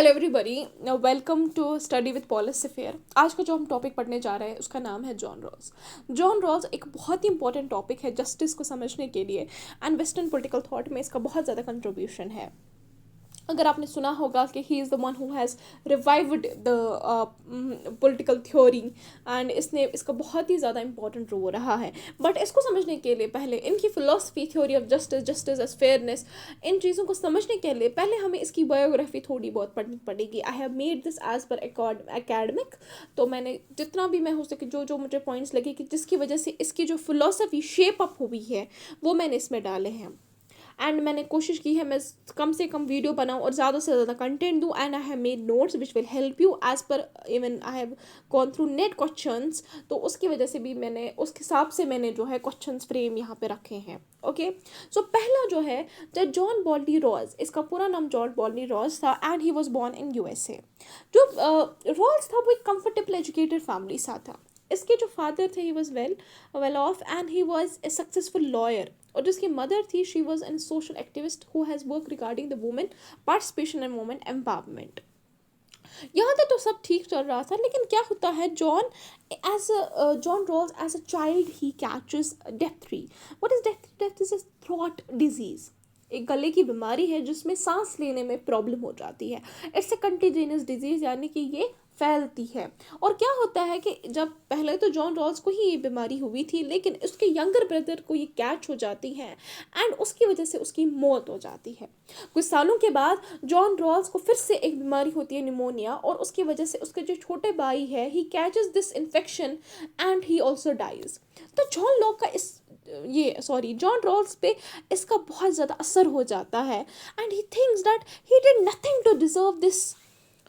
Hello everybody, welcome to study with polis sphere. आज का जो हम टॉपिक पढ़ने जा रहे हैं उसका नाम है जॉन रॉल्स। जॉन रॉल्स एक बहुत ही इंपॉर्टेंट टॉपिक है जस्टिस को समझने के लिए, एंड वेस्टर्न पॉलिटिकल थॉट में इसका बहुत ज़्यादा कंट्रीब्यूशन है। अगर आपने सुना होगा कि he is the one who has revived the political theory, and इसने इसका बहुत ही ज़्यादा इंपॉर्टेंट रोल रहा है। बट इसको समझने के लिए पहले इनकी philosophy, theory of justice, justice as fairness, इन चीज़ों को समझने के लिए पहले हमें इसकी बायोग्राफी थोड़ी बहुत पढ़नी पड़ेगी। I have made this as per academic, तो मैंने जितना भी मैं हो सके जो जो मुझे पॉइंट्स लगे कि जिसकी वजह से इसकी जो फिलॉसफी शेप अप हुई है वो मैंने इसमें डाले हैं। एंड मैंने कोशिश की है मैं कम से कम वीडियो बनाऊँ और ज़्यादा से ज़्यादा कंटेंट दूँ। And I have made notes which will help you as per even I have gone through NET questions, तो उसकी वजह से भी मैंने उस हिसाब से मैंने जो है क्वेश्चंस फ्रेम यहाँ पे रखे हैं। ओके, सो पहला जो है जॉन बॉल्डी रॉज, इसका पूरा नाम जॉन बॉल्डी रॉज था and he was born in USA. जो रॉज था वो एक कंफर्टेबल एजुकेटेड फैमिली सा था। इसके जो फादर थे he was well of and he was a successful lawyer, और जिसकी मदर थी she was an social activist who has work regarding the women participation and women empowerment. यहाँ तक तो सब ठीक चल रहा था, लेकिन क्या होता है John Rawls as a child he catches diphtheria. What is diphtheria? Diphtheria is a throat disease, एक गले की बीमारी है जिसमें सांस लेने में प्रॉब्लम हो जाती है। इट्स अ कंटेजियस डिजीज, यानी कि ये फैलती है। और क्या होता है कि जब पहले तो जॉन रॉल्स को ही ये बीमारी हुई थी, लेकिन उसके यंगर ब्रदर को ये कैच हो जाती है एंड उसकी वजह से उसकी मौत हो जाती है। कुछ सालों के बाद जॉन रॉल्स को फिर से एक बीमारी होती है, निमोनिया, और उसकी वजह से उसके जो छोटे भाई है he catches this infection and he also dies. तो जॉन रॉल्स पे इसका बहुत ज़्यादा असर हो जाता है and he thinks that he did nothing to deserve this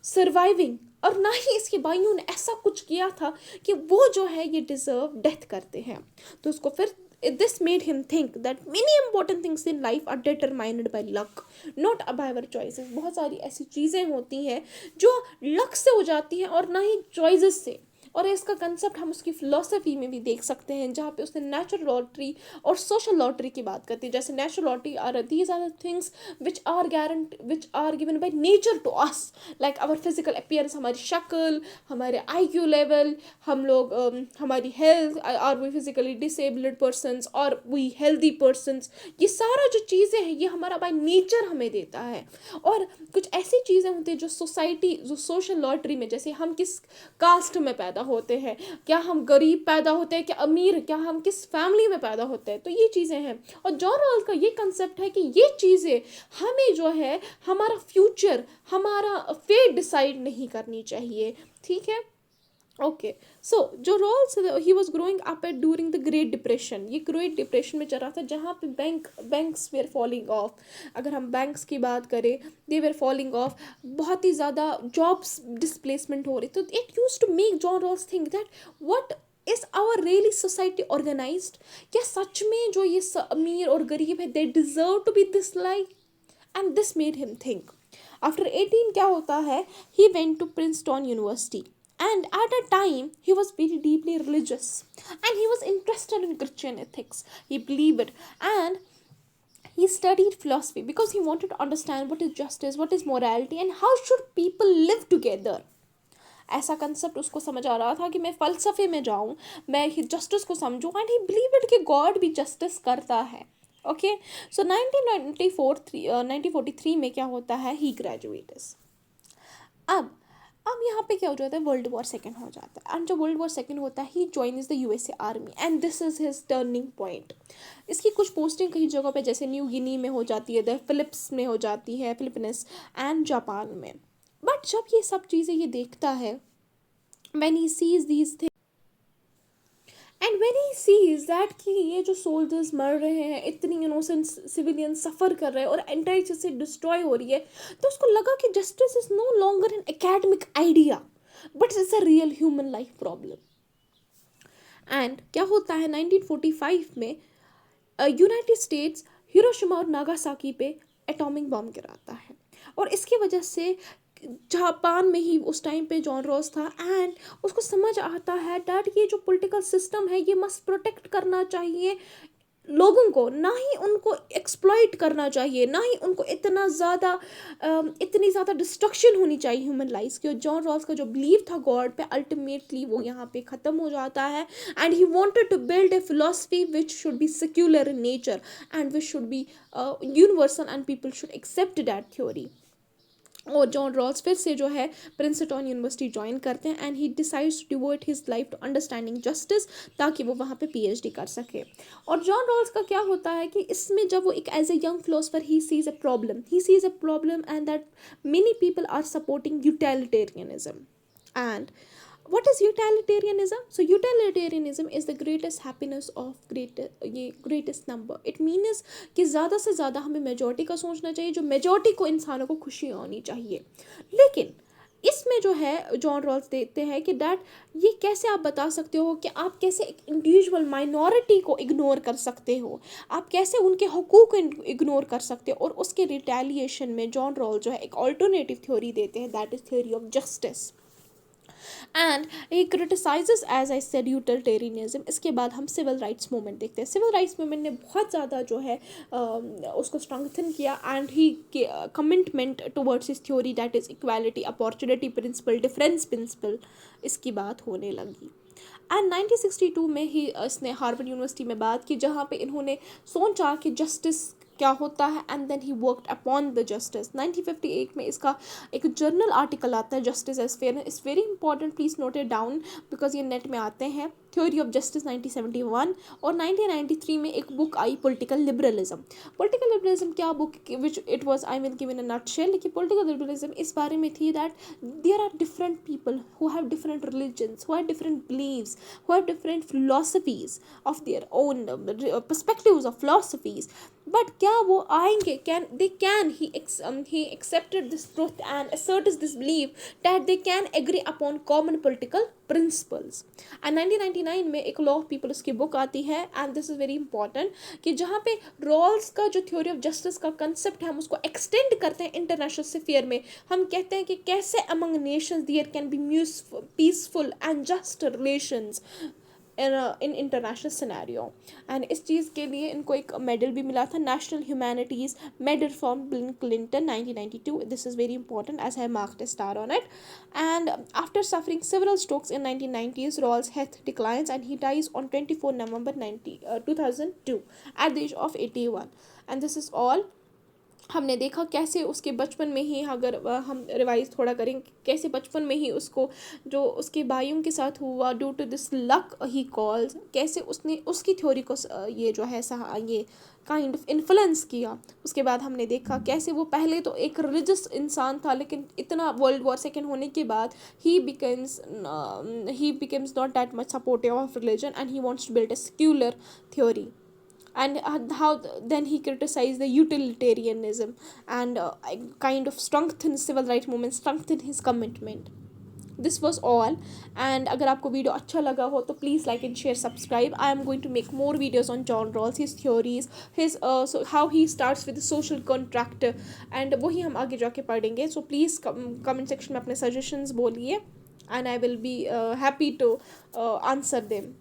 surviving, और ना ही इसके भाइयों ने ऐसा कुछ किया था कि वो जो है ये डिजर्व डेथ करते हैं। तो उसको फिर this made him think that many important things in life are determined by luck, not by our choices. बहुत सारी ऐसी चीज़ें होती हैं जो लक से हो जाती हैं और ना ही चॉइसेस से। और इसका कंसेप्ट हम उसकी फिलोसफी में भी देख सकते हैं, जहाँ पे उसने नेचुरल लॉटरी और सोशल लॉटरी की बात करती है। जैसे natural lottery are these are the things which are given by nature to us, like our physical appearance, हमारी शक्ल, हमारे IQ लेवल, हम लोग हमारी health, are we physically disabled persons और वी हेल्दी पर्सनस, ये सारा जो चीज़ें हैं ये हमारा बाय नेचर हमें देता है। और कुछ ऐसी चीज़ें होती हैं जो सोसाइटी, जो सोशल लॉटरी में, जैसे हम किस कास्ट में पैदा होते हैं, क्या हम गरीब पैदा होते हैं, क्या अमीर, क्या हम किस फैमिली में पैदा होते हैं, तो ये चीज़ें हैं। और जॉन रॉल्स का ये कंसेप्ट है कि ये चीज़ें हमें जो है हमारा फ्यूचर, हमारा फेट डिसाइड नहीं करनी चाहिए। ठीक है, ओके। सो जो Rawls he was growing up at during the great depression, ये ग्रेट डिप्रेशन में चल रहा था, जहाँ पे बैंक्स वेयर फॉलिंग ऑफ। अगर हम बैंक्स की बात करें, दे वेयर फॉलिंग ऑफ, बहुत ही ज़्यादा जॉब्स डिस्प्लेसमेंट हो रही। तो it use to make John Rawls think that what is our really society organized, क्या सच में जो ये अमीर और गरीब है they deserve to be this like, and this made him think. After 18 क्या होता है, he went to Princeton university, and at a time he was very deeply religious and he was interested in Christian ethics. He believed it, and he studied philosophy because he wanted to understand what is justice, what is morality, and how should people live together. ऐसा concept उसको समझ आ रहा था कि मैं फ़लसफ़े में जाऊँ, मैं जस्टिस को समझूँ, एंड ही बिलीव्ड कि गॉड भी जस्टिस करता है। ओके, सो 1943 में क्या होता है, ही ग्रेजुएट्स। अब यहाँ पे क्या हो जाता है, वर्ल्ड वॉर सेकेंड हो जाता है, एंड जब वर्ल्ड वॉर सेकेंड होता है he joins the USA army, and this is his turning point. इसकी कुछ पोस्टिंग कई जगहों पे, जैसे न्यू गिनी में हो जाती है, द फिलिप्स में हो जाती है, फिलिपींस एंड जापान में। बट जब ये सब चीज़ें ये देखता है, when he sees these things and when he sees that कि ये जो सोल्जर्स मर रहे हैं, इतनी इनोसेंट सिविलियन सफ़र कर रहे हैं और एंटायर चीज़ से डिस्ट्रॉय हो रही है, तो उसको लगा कि justice is no longer an academic idea but it's a real human life problem. And क्या होता है, 1945 में यूनाइटेड स्टेट्स हिरोशिमा और नागासाकी पे एटॉमिक बम गिराता है, और इसकी वजह से जापान में ही उस टाइम पे जॉन रॉस था, एंड उसको समझ आता है डैट ये जो पॉलिटिकल सिस्टम है ये मस्ट प्रोटेक्ट करना चाहिए लोगों को, ना ही उनको एक्सप्लॉइट करना चाहिए, ना ही उनको इतनी ज़्यादा डिस्ट्रक्शन होनी चाहिए ह्यूमन लाइफ की। और जॉन रॉल्स का जो बिलीव था गॉड पे, अल्टीमेटली वो यहाँ पे ख़त्म हो जाता है। And he wanted to build a philosophy which should be secular in nature and which should be universal and people should accept that theory. और जॉन रॉल्स फिर से जो है प्रिंसटन यूनिवर्सिटी ज्वाइन करते हैं and he decides to devote his life to understanding justice, ताकि वो वहाँ पे पीएचडी कर सके। और जॉन रॉल्स का क्या होता है कि इसमें जब वो एक as a young philosopher he sees a problem and that many people are supporting utilitarianism. And what is utilitarianism? So utilitarianism is the greatest happiness of greatest number. It means कि ज़्यादा से ज़्यादा हमें मेजॉरिटी का सोचना चाहिए, जो majority को इंसानों को खुशी होनी चाहिए। लेकिन इसमें जो है जॉन रॉल्स देते हैं कि दैट ये कैसे आप बता सकते हो कि आप कैसे एक इंडिविजुअल माइनॉरिटी को इग्नोर कर सकते हो, आप कैसे उनके हकूक़ को इग्नोर कर सकते हो। और उसके रिटेलिएशन में जॉन रॉल जो है एक ऑल्टरनेटिव थ्योरी देते हैं, that is theory of justice. And he criticizes as I said utilitarianism. इसके बाद हम सिविल राइट्स मूवमेंट देखते हैं। सिविल राइट्स मूवमेंट ने बहुत ज़्यादा जो है उसको स्ट्रेंथन किया and he commitment towards his theory that is equality, opportunity principle, difference principle, इसकी बात होने लगी। एंड 1962 में ही इसने हार्वर्ड यूनिवर्सिटी में बात की, जहाँ पे इन्होंने सोचा कि जस्टिस क्या होता है and then he worked upon the justice. 1958 में इसका एक जर्नल आर्टिकल आता है, justice as fair. It's very important, please note it down because ये नेट में आते हैं। Theory of justice 1971। और 1993 में एक बुक आई, पॉलिटिकल लिबरलिज्म। पॉलिटिकल लिबरलिज्म क्या book, which it was I will give in a nutshell. लेकिन पॉलिटिकल लिबरलिज्म इस बारे में थी that there are different people who have different religions, who have different believes, who have different philosophies of their own perspectives of philosophies. But क्या वो आएंगे, he accepted this truth and asserts this belief that they can agree upon common political principles. And 1999 में एक law of people उसकी book आती है and this is very important कि जहाँ पे रॉल्स का जो थ्योरी ऑफ जस्टिस का कंसेप्ट है हम उसको एक्सटेंड करते हैं इंटरनेशनल स्फीयर में। हम कहते हैं कि कैसे among nations there can be peaceful and just relations in international scenario. And इस चीज़ के लिए इनको एक मेडल भी मिला था, national humanities medal from Bill Clinton 1992। This is very important as I marked a star on it. And after suffering several strokes in 1990s, Rawls' health declines and he dies on 24 November 2002 at the age of 81. And this is all। हमने देखा कैसे उसके बचपन में ही, अगर हम revise थोड़ा करें, कैसे बचपन में ही उसको जो उसके भाइयों के साथ हुआ due to this luck he calls, कैसे उसने उसकी थ्योरी को ये जो है ये काइंड ऑफ इन्फ्लुएंस किया। उसके बाद हमने देखा कैसे वो पहले तो एक रिलीजियस इंसान था, लेकिन इतना वर्ल्ड वॉर सेकेंड होने के बाद he becomes not that much supportive of religion and he wants to build a secular theory. And how then he criticized the utilitarianism and kind of strengthened civil rights movement, strengthened his commitment. This was all. And अगर आपको video अच्छा लगा हो तो please like and share subscribe. I am going to make more videos on John Rawls, his theories, his how he starts with social contract and वही हम आगे जाके पढ़ेंगे। सो प्लीज़ कमेंट सेक्शन में अपने सजेशंस बोलिए and I will be happy to answer them.